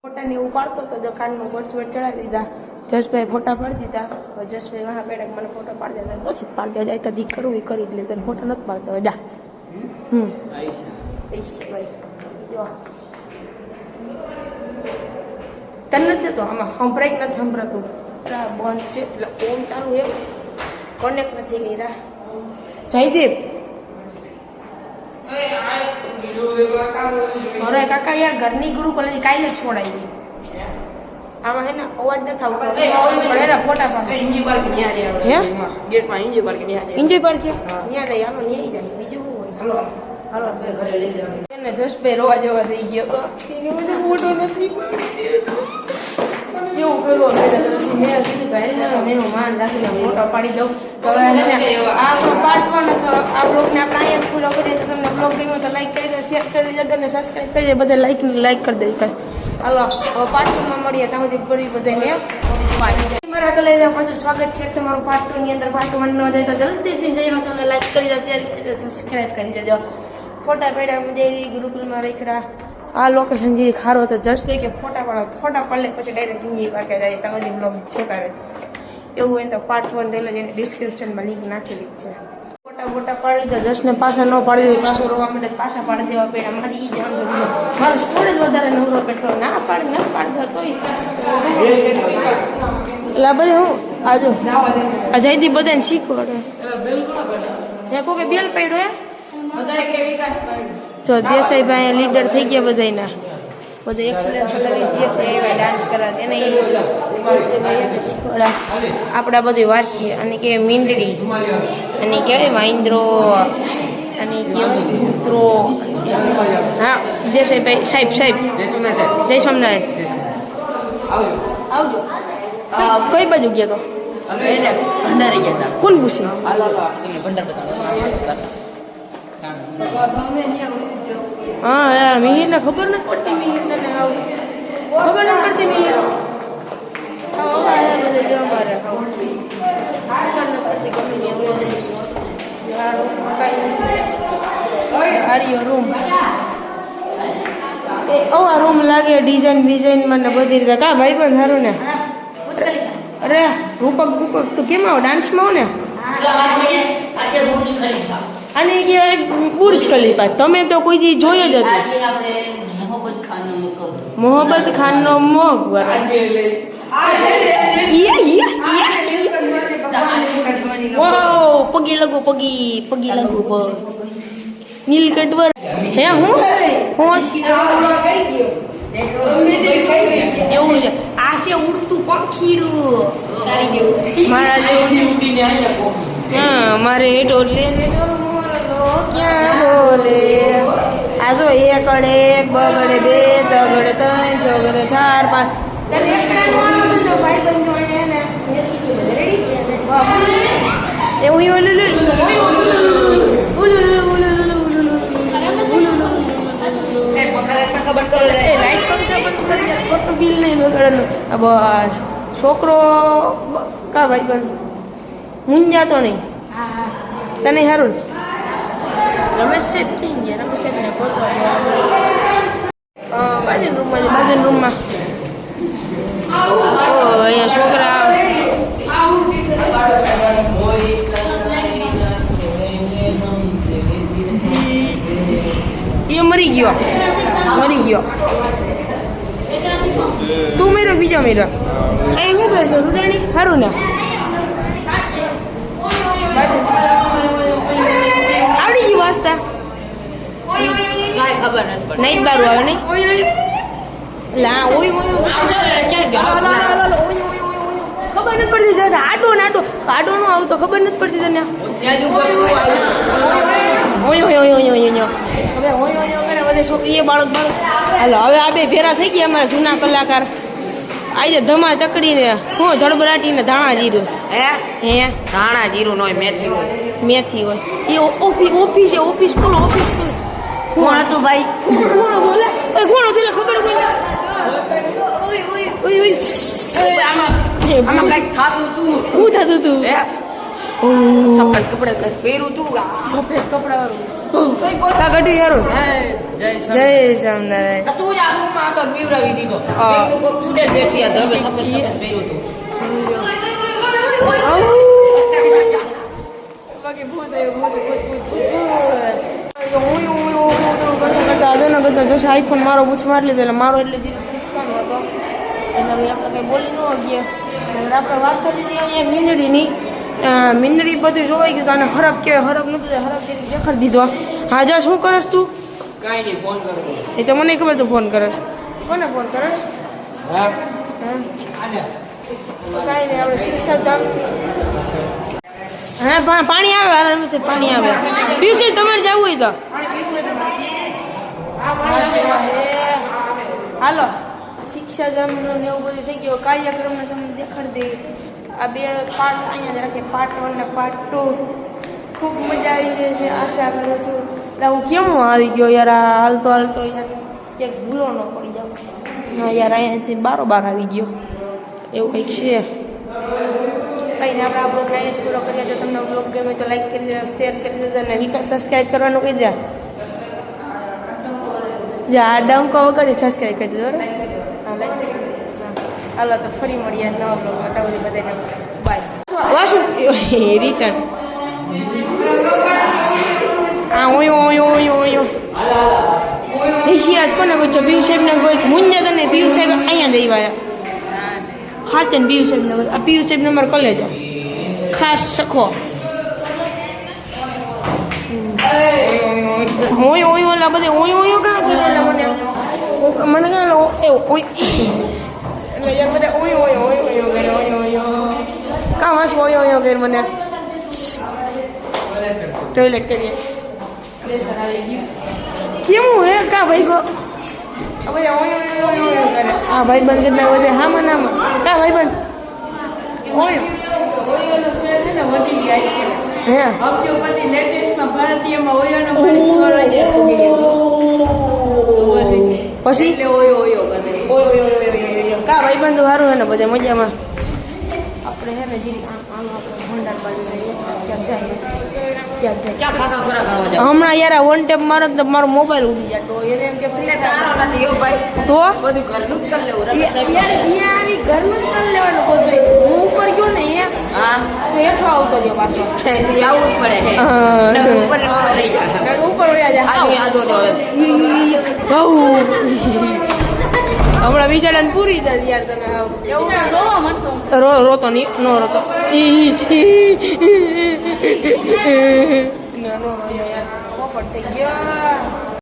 ફોટા ને એવું પાડતો હતો તો કાનમાં બર્ડ્સ ચડાવી દીધા. જસભાઈ ફોટા પાડી દીધા. જસભાઈ વાહ બેઠક મને ફોટા પાડી દીધા. બસ જ પાડી દેવા જાય તો દી કરવું એ કરી જ લે. તને ફોટા નથી પાડતા જા. ભાઈ જો તને નથી દેતો આમાં સંભળાય નથી સંભળાતું. બંધ છે એટલે ઓમ ચાલુ એમ કનેક્ટ નથી ગઈ. રા જયદેવ અરે કાકા યાર ઘરની ગુરુ કોલેજ કાલે જ છોડાવી. આમાં હે ને અવાજ નથી આવતો. ફોટા પાડે ઇન્જોય પાર્ક ગેટમાં ઇન્જોય પાર્ક ઇન્જોય પાર્ક ત્યાં જાય. હાલો ન્યાય જાય બીજું શું હોય. હાલો હાલો ઘરે લઈ જવાનું. એને જસભાઈ રોવા જવા થઈ ગયો. ફોટો નથી એવું પેલો મેં કીધું ભાઈ એનું માન રાખીને ફોટો પાડી દઉં. તો હવે હે ને આ પાર્ટ 1 હતો. આ બ્લોગને આપણે અહીંયા પૂરો કરીએ. તો તમને બ્લોગ ગમ્યો તો લાઈક કરી દો, શેર કરી દેજો અને સબસ્ક્રાઈબ કરી દે. બધા લાઈક કરી દેજો. હાલો હવે પાર્ટ 2 માં મળીએ. ત્યાં સુધી પડી બધાને મારા કલે પાછું સ્વાગત છે તમારું પાર્ટ 2 ની અંદર. પાર્ટ 1 ન જાય તો જલ્દીથી જઈને તમને લાઈક કરી દો, શેર કરી દો, સબસ્ક્રાઈબ કરી દેજો. ફોટા પડ્યા મજા આવી ગુરુકુલમાં રેખડા. આ લોકેશન જે ખારો હતો જસભાઈ કે ફોટા પાડે પછી ડાયરેક્ટ ઇન્જોય પાર્કે જાય. તમારી બ્લોગ છેકાવે એવું હોય તો પાર્ટ 1 પહેલા એને ડિસ્ક્રિપ્શનમાં લિંક નાખેલી જ છે. ફોટા પાડી દીધા. જસને પાછા ન પાડી દીધું. પાછો રોવા માટે પાછા પાડી દેવા પડ્યા. મારી ઈ જાણ મારું સ્ટોરેજ વધારે નવરો પેટ્રો ના પાડી દો તોય એટલે આ બધું હું આજો આ જયથી બધાને શીખવાડે. ત્યાં કોઈ બેલ પડ્યો જો દેસાઈભાઈ લીડર થઈ ગયા. બધાના બધા એક્સલેન્સ લગાવી ડાન્સ કરવા એને શીખવાડા. આપણા બધી વાત છે. અને કહેવાય મીંડળી, અને કહેવાય વાંદરો, અને કહેવાય કૂતરો. હા દેસાઈભાઈ સાહેબ જય સોમનારાયણ આવજો. કઈ બાજુ ગયા તો ભંડારે ગયા હતા. કોણ પૂછ્યું? હા યાર મિહિર ને ખબર નથી પડતી. મિહિર ને ખબર નથી પડતી. મિહિર રૂમ આ રૂમ લાગે ડિઝાઇન માં ને બધી રીતે. કા ભાઈ પણ સારું ને. અરે રૂપક તો કેમ આવો ડાન્સમાં આવો ને. અને બુર્જ ખલીફા તમે તો કોઈ દી જોયો જ હતો. મોહબ્બત ખાન નો મોગ પગી લગુ પગી લગુ નીલકંઠ હે હું એવું છે. આ છે ઉડતું પંખીડું મારા જેવું. હા મારે ઢોલે ક્યાં બોલે. આ જો 1 અડે 1 બગડે 2 તગડે 3 ચોગડે 4 5 ભાઈ બંધો બિલ નહીં બગડેલું. બસ છોકરો કા ભાઈ બંધ હું જાતો નહીં. તને સારું રમેશ સાહેબ થઈ ગયા. રમેશ સાહેબ બાજુ રૂમમાં અહીંયા છોકરા એ મરી ગયો. તું મેરો બીજા મેરો એ શું કરશો રૂડાણી સારું ને. આવડી ગયું વાંચતા નહીં બારું આવે નહીં. લા ઓય ખબર નથી પડતી. જશે આડો નો આવતો ખબર નથી પડતી તને. હવે છોકરી બાળક હાલો હવે આ બે ફેરા થઈ ગયા. અમારા જૂના કલાકાર આજે ધમા ચકડીને હું ધડબરાટીને ધાણા જીરું હે ધાણા જીરું નો મેથી હોય એ ઓફિસ છે. ઓફિસ કોણ હતું ભાઈ? કોણ બોલે કોણ હતું ખબર બોલે. આમાં કઈક થતું તું. શું થતું તું? સફેદ કપડા પહેરું તું. સફેદ કપડા વાળું કા ગઢવી હારું જય જય સ્વામિનારાયણ તું જ આ રૂમમાં તો બીવરાવી દીધો હા. મેં કીધું કોક ચૂડેલ બેઠી આ ધર્મે સફેદ સફેદ પહેર્યું હતું બાકી ભૂત કરતા જોશે આઈફોન મારો પૂછ મારી લીધો એટલે મારો એટલે જીરો સંસ્કાર હતો એટલે હવે આપણે કંઈ બોલી ન ગયા આપણે વાત થતી હતી અહીંયા મીંદડીની મીંદડી બધું જોવાઈ ગયું આને હરફ કહેવાય હરફ નતું હરફ જેવી દેખાડી દીધો હા જા શું કરસ તું કાંઈ નહીં ફોન કરો એ તો મને ખબર તું ફોન કરસ કોને ફોન કરસ હા કાંઈ નહીં આપણે શિક્ષાધામ હા પાણી આવે આરામથી પાણી આવે પીવશે તમારે જવું હોય તો હાલો શિક્ષાધામનું ને એવું બધું થઈ ગયું કાર્યક્રમને તમને દેખાડી દઈએ આ બે પાર્ટ અહીંયા જ રાખે પાર્ટ 1 ને પાર્ટ 2 ખૂબ મજા આવી જાય છે આશા કરું છું એટલે હું કેમ આવી ગયો યાર આ હાલતો હાલતો યાર ક્યાંક ભૂલો ન પડી જાવ હા યાર અહીંયાથી બારોબાર આવી ગયો એવું કંઈક છે કંઈ નહીં આપણે આ બ્લોગ અહીંયા જ પૂરો કરીએ તો તમને બ્લોગ ગમે તો લાઈક કરી દેજો શેર કરી દેજો અને સબસ્ક્રાઈબ કરવાનું કહી દે આ ડંકો વગર સબસ્ક્રાઈબ કરી દેજો બરાબર હા લાઈક કરી દેજો હાલો તો ફરી મળીએ નવા બ્લોગમાં ત્યાં સુધી બધાને બાય વાસુ રિટર્ન હા ઓયો ઓયો ઓયો ઓયો હિશિયાજ કોને પૂછો પીયુ સાહેબને કોઈ મુંજે તને પીયુ સાહેબ અહીંયા દઈ વાયા હા તેને પીયુ સાહેબને આ પીયુ સાહેબને અમારે કોલેજ ખાસ સખો ઓય ઓય ઓલા બધે ઓય ઓય કાં કરે એટલે મને કાં ઓય એટલે યાર બધા ઓય ઓય ઓય ઓય કરે ઓય ઓય કાં વાસ ઓય ઓય કરે મને ટોયલેટ કરીએ પ્રેશર આવી ગયું કેવું હે કા ભાઈ ગો હવે ઓય ઓય ઓય કરે આ ભાઈ બંધ કેટલા વધે હામાં નામાં કા ભાઈ બંધ ઓય ઓયોનો શેર છે ને વધી ગયા હે હપ્તે ઉપરથી લેટેસ્ટમાં ભારતીયમાં ઓયોનો પાણી સ્વરાજ પછી એટલે ઓયો ઓયો કરે ઓય ઓય ઓય ઓય કા ભાઈ બંધ સારું હે ને બધે મજામાં આપણે હે ને જીરી આમ આપણે હોન્ડા બાજુ જઈએ ક્યાંક જાય ક્યાં ખાખા ખોરા કરવા જાવ હમણાં યાર વન ટેપ મારો તો મારો મોબાઈલ ઉડી જતો એને એમ કે એટલે તારો નથી ઓ ભાઈ તો બધું ઘરનું જ કરી લેવું યાર અહીંયા આવી ઘરનું જ કરી લેવાનું બધું હું ઉપર ગયો ને હા તો હેઠો આવતો રહ્યો પાછો આવવું જ પડે હા. ને ઉપર લઈ જાય ઉપર વયા જાય આજો તો હમણાં વિચારણ પૂરી થાય યાર તમે એવું રોવા મનતો રોતો નહીં નો રોતો નો રોયો યાર પોપટ થઈ ગયો